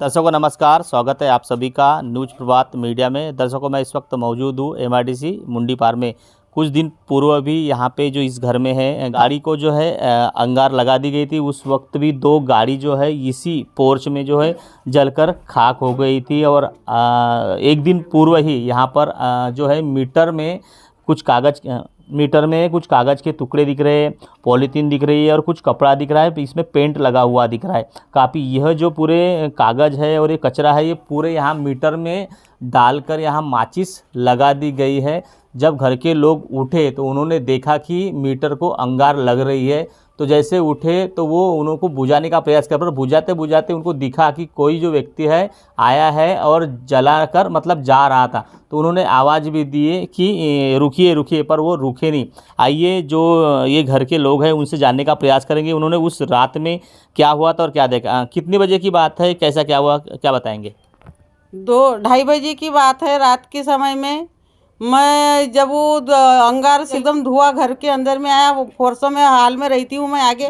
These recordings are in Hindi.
दर्शकों नमस्कार, स्वागत है आप सभी का न्यूज प्रभात मीडिया में। दर्शकों मैं इस वक्त मौजूद हूँ MIDC मुंडी पार में। कुछ दिन पूर्व भी यहाँ पे जो इस घर में है गाड़ी को जो है अंगार लगा दी गई थी। उस वक्त भी 2 गाड़ी जो है इसी पोर्च में जो है जलकर खाक हो गई थी। और एक दिन पूर्व ही यहाँ पर जो है मीटर में कुछ कागज़ के टुकड़े दिख रहे हैं, पॉलीथीन दिख रही है और कुछ कपड़ा दिख रहा है। इसमें पेंट लगा हुआ दिख रहा है काफ़ी। यह जो पूरे कागज़ है और ये कचरा है, ये पूरे यहाँ मीटर में डालकर यहाँ माचिस लगा दी गई है। जब घर के लोग उठे तो उन्होंने देखा कि मीटर को अंगार लग रही है। तो जैसे उठे तो वो उनको बुझाने का प्रयास कर, पर बुझाते बुझाते उनको दिखा कि कोई जो व्यक्ति है आया है और जलाकर मतलब जा रहा था। तो उन्होंने आवाज़ भी दी कि रुकिए रुकिए, पर वो रुके नहीं। आइए जो ये घर के लोग हैं उनसे जानने का प्रयास करेंगे उन्होंने उस रात में क्या हुआ था और क्या देखा। कितने बजे की बात है, कैसा क्या हुआ, क्या बताएंगे? 2-2:30 बजे की बात है। रात के समय में मैं जब वो अंगार से एकदम धुआं घर के अंदर में आया, वो फोर्सों में हाल में रहती हूँ मैं आगे।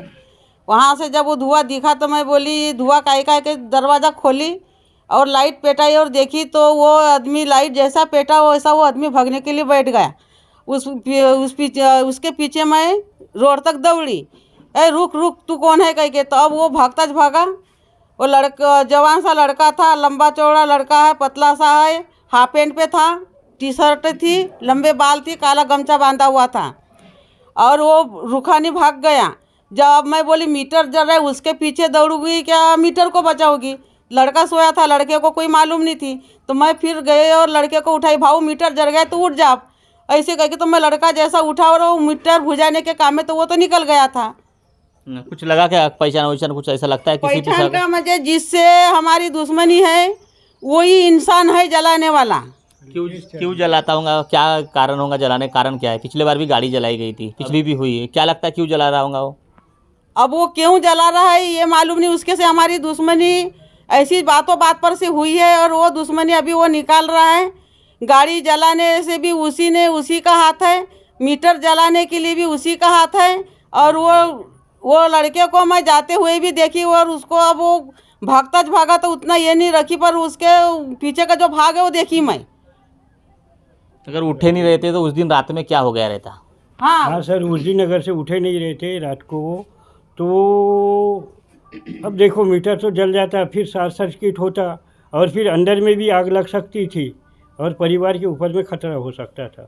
वहाँ से जब वो धुआं दिखा तो मैं बोली धुआं काहे के दरवाज़ा खोली और लाइट पेटाई और देखी तो वो आदमी लाइट जैसा पेटा वैसा वो आदमी भागने के लिए बैठ गया। उसके पीछे मैं रोड तक दौड़ी, ए रुक रुक तू कौन है कह के। तो अब वो भागता भागा। वो लड़का जवान सा लड़का था, लंबा चौड़ा लड़का है, पतला सा है, हाफ पैंट पे था, टी-शर्ट थी, लंबे बाल थी, काला गमछा बांधा हुआ था और वो रुखानी भाग गया। जब मैं बोली मीटर जल रहा है, उसके पीछे दौड़ूंगी क्या मीटर को बचाऊंगी। लड़का सोया था, लड़के को कोई मालूम नहीं थी। तो मैं फिर गए और लड़के को उठाई, भाऊ मीटर जल गया तो उठ जा ऐसे कह के। तो मैं लड़का जैसा उठा और वो मीटर बुझाने के काम में तो वो तो निकल गया था। कुछ लगा क्या पहचान वहचान, कुछ ऐसा लगता है किसी पहचान का मुझे जिससे हमारी दुश्मनी है वही इंसान है जलाने वाला। क्यों जलाता होगा, क्या कारण होगा जलाने का? कारण क्या है? पिछले बार भी गाड़ी जलाई गई थी, पिछली भी हुई है। क्या लगता है क्यों जला रहा होगा वो? अब वो क्यों जला रहा है ये मालूम नहीं। उसके से हमारी दुश्मनी ऐसी बातों बात पर से हुई है और वो दुश्मनी अभी वो निकाल रहा है। गाड़ी जलाने से भी उसी का हाथ है, मीटर जलाने के लिए भी उसी का हाथ है। और वो लड़के को मैं जाते हुए भी देखी और उसको अब वो भागा तो उतना ये नहीं रखी, पर उसके पीछे का जो भाग है वो देखी मैं। अगर उठे नहीं रहते तो उस दिन रात में क्या हो गया रहता? हाँ सर, उस दिन अगर से उठे नहीं रहते रात को तो अब देखो मीटर तो जल जाता, फिर शॉर्ट सर्किट होता और फिर अंदर में भी आग लग सकती थी और परिवार के ऊपर में खतरा हो सकता था।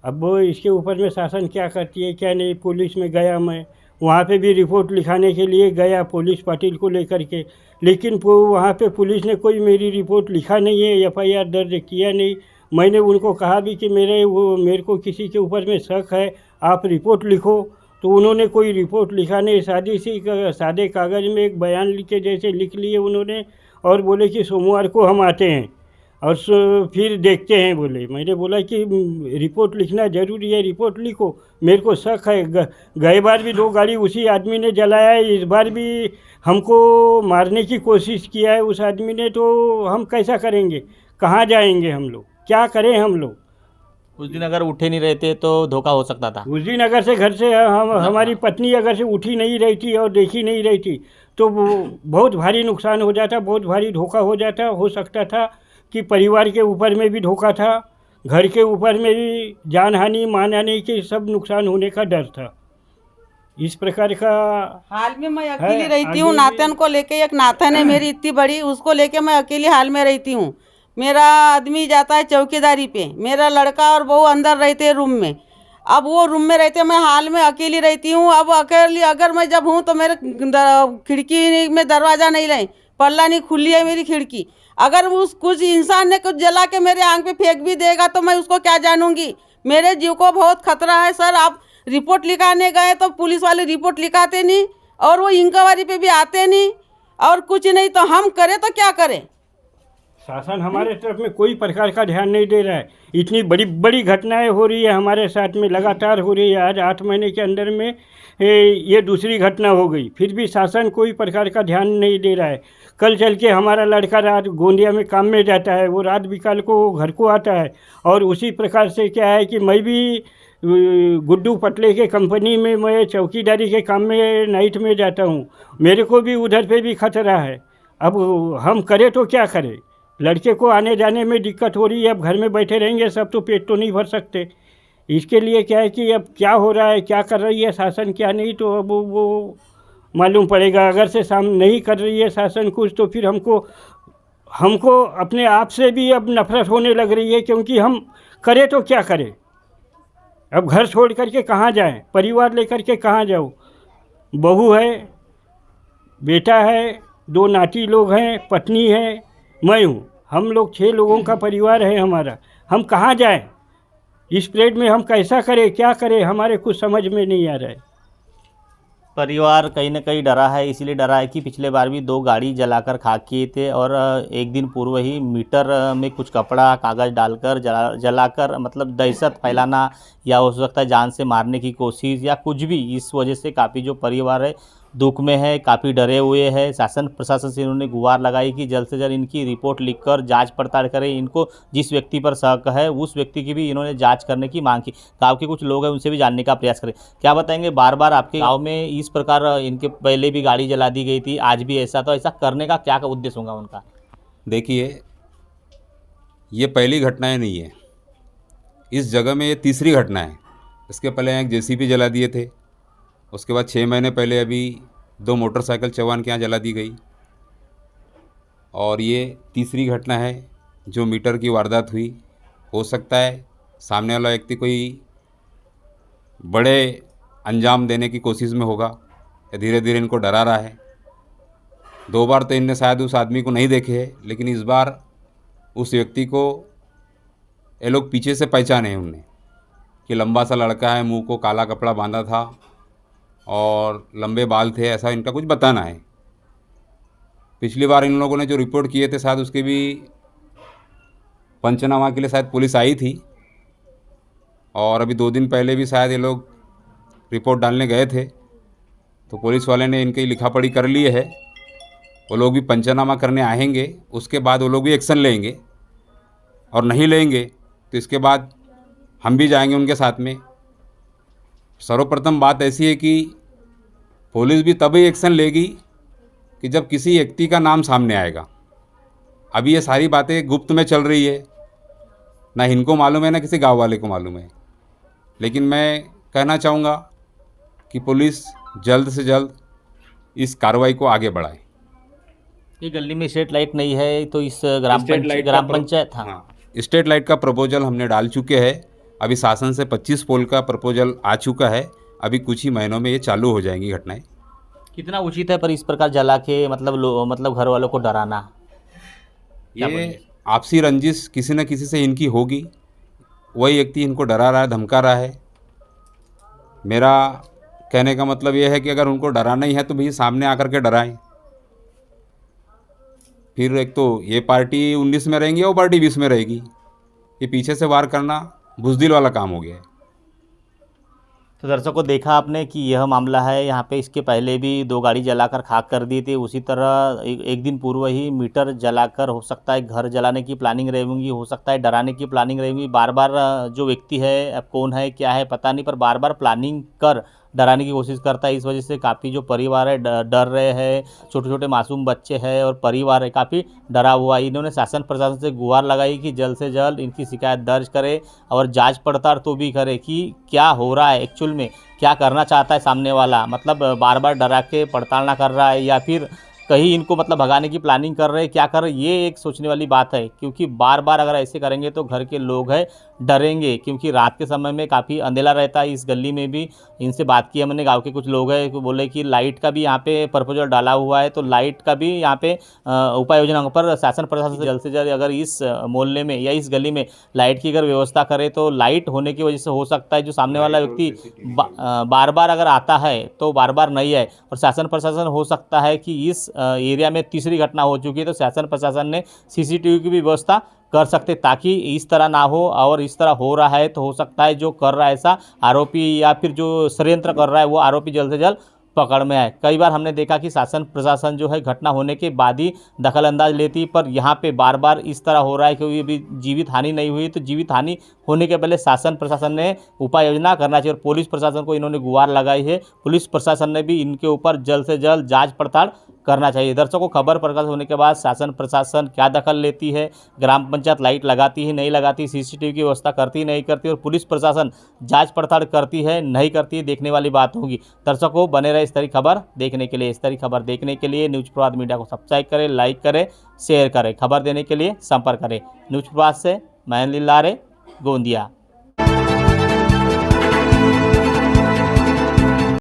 अब वो इसके ऊपर में शासन क्या करती है क्या नहीं। पुलिस में गया मैं, वहाँ पे भी रिपोर्ट लिखाने के लिए गया पुलिस पाटिल को लेकर के, लेकिन वहाँ पे पुलिस ने कोई मेरी रिपोर्ट लिखा नहीं है, FIR दर्ज किया नहीं। मैंने उनको कहा भी कि मेरे को किसी के ऊपर में शक है, आप रिपोर्ट लिखो। तो उन्होंने कोई रिपोर्ट लिखा नहीं, सादे कागज़ में एक बयान लिखे जैसे लिख लिए उन्होंने और बोले कि सोमवार को हम आते हैं और फिर देखते हैं बोले। मैंने बोला कि रिपोर्ट लिखना ज़रूरी है, रिपोर्ट लिखो, मेरे को शक है। गए बार भी 2 गाड़ी उसी आदमी ने जलाया है, इस बार भी हमको मारने की कोशिश किया है उस आदमी ने। तो हम कैसा करेंगे, कहाँ जाएंगे हम लोग, क्या करें हम लोग? उस दिन अगर उठे नहीं रहते तो धोखा हो सकता था। उस दिन अगर से घर से हमारी पत्नी अगर से उठी नहीं रही थी और देखी नहीं रही थी तो बहुत भारी नुकसान हो जाता, बहुत भारी धोखा हो सकता था कि परिवार के ऊपर में भी धोखा था, घर के ऊपर में भी जान हानि मान हानि के सब नुकसान होने का डर था। इस प्रकार का हाल में मैं अकेली रहती हूँ। नातन को लेके, एक नातन है मेरी इतनी बड़ी, उसको लेके मैं अकेली हाल में रहती हूँ। मेरा आदमी जाता है चौकीदारी पे, मेरा लड़का और बहू अंदर रहते हैं रूम में। अब वो रूम में रहते, मैं हाल में अकेली रहती हूँ। अब अकेली अगर मैं जब हूँ तो मेरे खिड़की में दरवाज़ा नहीं लगे, पल्ला नहीं खुली है मेरी खिड़की। अगर कुछ इंसान ने कुछ जला के मेरे आंख पे फेंक भी देगा तो मैं उसको क्या जानूंगी। मेरे जीव को बहुत खतरा है सर। आप रिपोर्ट लिखाने गए तो पुलिस वाले रिपोर्ट लिखाते नहीं और वो इंक्वायरी पे भी आते नहीं और कुछ नहीं, तो हम करें तो क्या करें? शासन हमारे तरफ में कोई प्रकार का ध्यान नहीं दे रहा है। इतनी बड़ी बड़ी घटनाएं हो रही है हमारे साथ में, लगातार हो रही है। आज 8 महीने के अंदर में ये दूसरी घटना हो गई, फिर भी शासन कोई प्रकार का ध्यान नहीं दे रहा है। कल चल के हमारा लड़का रात गोंदिया में काम में जाता है, वो रात बिकाल को घर को आता है। और उसी प्रकार से क्या है कि मैं भी गुड्डू पटले के कंपनी में मैं चौकीदारी के काम में नाइट में जाता हूँ, मेरे को भी उधर पे भी खतरा है। अब हम करें तो क्या करें, लड़के को आने जाने में दिक्कत हो रही है, अब घर में बैठे रहेंगे सब तो पेट तो नहीं भर सकते। इसके लिए क्या है कि अब क्या हो रहा है, क्या कर रही है शासन क्या नहीं, तो अब वो मालूम पड़ेगा। अगर से नहीं कर रही है शासन कुछ, तो फिर हमको अपने आप से भी अब नफरत होने लग रही है, क्योंकि हम करें तो क्या करें। अब घर छोड़ करके कहाँ जाएं, परिवार लेकर के कहाँ जाऊँ, बहू है, बेटा है, 2 नाती लोग हैं, पत्नी है, मैं हूँ, हम लोग 6 लोगों का परिवार है हमारा। हम कहाँ जाएं, इस प्लेट में हम कैसा करें, क्या करें, हमारे कुछ समझ में नहीं आ रहा है। परिवार कहीं ना कहीं डरा है, इसीलिए डरा है कि पिछले बार भी 2 गाड़ी जलाकर खाक किए थे और एक दिन पूर्व ही मीटर में कुछ कपड़ा कागज़ डालकर जलाकर मतलब दहशत फैलाना या हो सकता है जान से मारने की कोशिश या कुछ भी। इस वजह से काफ़ी जो परिवार है दुख में है, काफ़ी डरे हुए हैं। शासन प्रशासन से इन्होंने गुहार लगाई कि जल्द से जल्द इनकी रिपोर्ट लिखकर जांच पड़ताल करें। इनको जिस व्यक्ति पर शक है उस व्यक्ति की भी इन्होंने जांच करने की मांग की। गांव के कुछ लोग हैं उनसे भी जानने का प्रयास करें। क्या बताएंगे, बार बार आपके गांव में इस प्रकार इनके पहले भी गाड़ी जला दी गई थी, आज भी ऐसा, तो ऐसा करने का क्या उद्देश्य होगा उनका? देखिए, ये पहली घटनाएं नहीं है, इस जगह में ये तीसरी घटना है। इसके पहले यहाँ एक जेसीबी जला दिए थे, उसके बाद 6 महीने पहले अभी 2 मोटरसाइकिल चौहान के यहाँ जला दी गई, और ये तीसरी घटना है जो मीटर की वारदात हुई। हो सकता है सामने वाला व्यक्ति कोई बड़े अंजाम देने की कोशिश में होगा या धीरे धीरे इनको डरा रहा है। 2 बार तो इनने शायद उस आदमी को नहीं देखे है, लेकिन इस बार उस व्यक्ति को ये लोग पीछे से पहचाने हैं उनने कि लंबा सा लड़का है, मुंह को काला कपड़ा बांधा था और लंबे बाल थे, ऐसा इनका कुछ बताना है। पिछली बार इन लोगों ने जो रिपोर्ट किए थे शायद उसके भी पंचनामा के लिए शायद पुलिस आई थी, और अभी 2 दिन पहले भी शायद ये लोग रिपोर्ट डालने गए थे, तो पुलिस वाले ने इनकी लिखा पढ़ी कर ली है। वो लोग भी पंचनामा करने आएंगे, उसके बाद वो लोग भी एक्शन लेंगे, और नहीं लेंगे तो इसके बाद हम भी जाएंगे उनके साथ में। सर्वप्रथम बात ऐसी है कि पुलिस भी तभी एक्शन लेगी कि जब किसी व्यक्ति का नाम सामने आएगा। अभी ये सारी बातें गुप्त में चल रही है, ना इनको मालूम है ना किसी गांव वाले को मालूम है। लेकिन मैं कहना चाहूँगा कि पुलिस जल्द से जल्द इस कार्रवाई को आगे बढ़ाए। ये गली में स्ट्रीट लाइट नहीं है, तो इस ग्राम पंचायत हाँ स्ट्रीट लाइट का प्रपोजल हमने डाल चुके हैं। अभी शासन से 25 पोल का प्रपोजल आ चुका है, अभी कुछ ही महीनों में ये चालू हो जाएंगी घटनाएं। कितना उचित है पर इस प्रकार जला के मतलब घर वालों को डराना? ये आपसी रंजिश किसी न किसी से इनकी होगी, वही व्यक्ति इनको डरा रहा है, धमका रहा है। मेरा कहने का मतलब ये है कि अगर उनको डराना ही है तो भैया सामने आकर के डराएं। फिर एक तो ये पार्टी 19 में रहेंगी और पार्टी 20 में रहेगी। ये पीछे से वार करना बुज़दिल वाला काम हो गया है। तो दर्शकों, देखा आपने कि यह मामला है। यहाँ पे इसके पहले भी 2 गाड़ी जलाकर खाक कर दी थी। उसी तरह एक दिन पूर्व ही मीटर जलाकर हो सकता है घर जलाने की प्लानिंग रही होंगी, हो सकता है डराने की प्लानिंग रही होंगी। बार बार जो व्यक्ति है, अब कौन है क्या है पता नहीं, पर बार बार प्लानिंग कर डराने की कोशिश करता है। इस वजह से काफ़ी जो परिवार है डर रहे हैं, छोटे छोटे मासूम बच्चे हैं और परिवार है काफ़ी डरा हुआ। इन्होंने शासन प्रशासन से गुहार लगाई कि जल्द से जल्द इनकी शिकायत दर्ज करे और जांच पड़ताल तो भी करे कि क्या हो रहा है, एक्चुअल में क्या करना चाहता है सामने वाला। मतलब बार बार डरा के पड़ताल ना कर रहा है या फिर कहीं इनको मतलब भगाने की प्लानिंग कर रहे हैं, क्या कर रहे हैं, ये एक सोचने वाली बात है। क्योंकि बार बार अगर ऐसे करेंगे तो घर के लोग हैं डरेंगे, क्योंकि रात के समय में काफ़ी अंधेरा रहता है। इस गली में भी इनसे बात की हमने, गांव के कुछ लोग हैं तो बोले कि लाइट का भी यहाँ पे प्रपोजल डाला हुआ है, तो लाइट का भी यहाँ पे उपाय योजना पर शासन प्रशासन से जल्द अगर इस मोहल्ले में या इस गली में लाइट की अगर व्यवस्था करे तो लाइट होने की वजह से हो सकता है जो सामने वाला व्यक्ति बार बार अगर आता है तो बार बार नहीं आए। और शासन प्रशासन हो सकता है कि इस एरिया में तीसरी घटना हो चुकी है, तो शासन प्रशासन ने सीसीटीवी की भी व्यवस्था कर सकते ताकि इस तरह ना हो। और इस तरह हो रहा है तो हो सकता है जो कर रहा है ऐसा आरोपी या फिर जो षड्यंत्र कर रहा है वो आरोपी जल्द से जल्द पकड़ में आए। कई बार हमने देखा कि शासन प्रशासन जो है घटना होने के बाद ही दखल अंदाज लेती, पर यहाँ पे बार बार इस तरह हो रहा है क्योंकि अभी जीवित हानि नहीं हुई। तो जीवित हानि होने के पहले शासन प्रशासन ने उपाय योजना करना चाहिए और पुलिस प्रशासन को इन्होंने गुहार लगाई है। पुलिस प्रशासन ने भी इनके ऊपर जल्द से जल्द जांच पड़ताल करना चाहिए। दर्शकों, खबर प्रकाशित होने के बाद शासन प्रशासन क्या दखल लेती है, ग्राम पंचायत लाइट लगाती है नहीं लगाती, सीसीटीवी की व्यवस्था करती नहीं करती, और पुलिस प्रशासन जांच पड़ताल करती है नहीं करती, देखने वाली बात होगी। दर्शकों, बने रहे इस तरह खबर देखने के लिए। इस तरह खबर देखने के लिए न्यूज़ प्रभात मीडिया को सब्सक्राइब करें, लाइक करें, शेयर करें। खबर देने के लिए संपर्क करें। न्यूज़ प्रभात से मैं अनिल लारे, गोंदिया।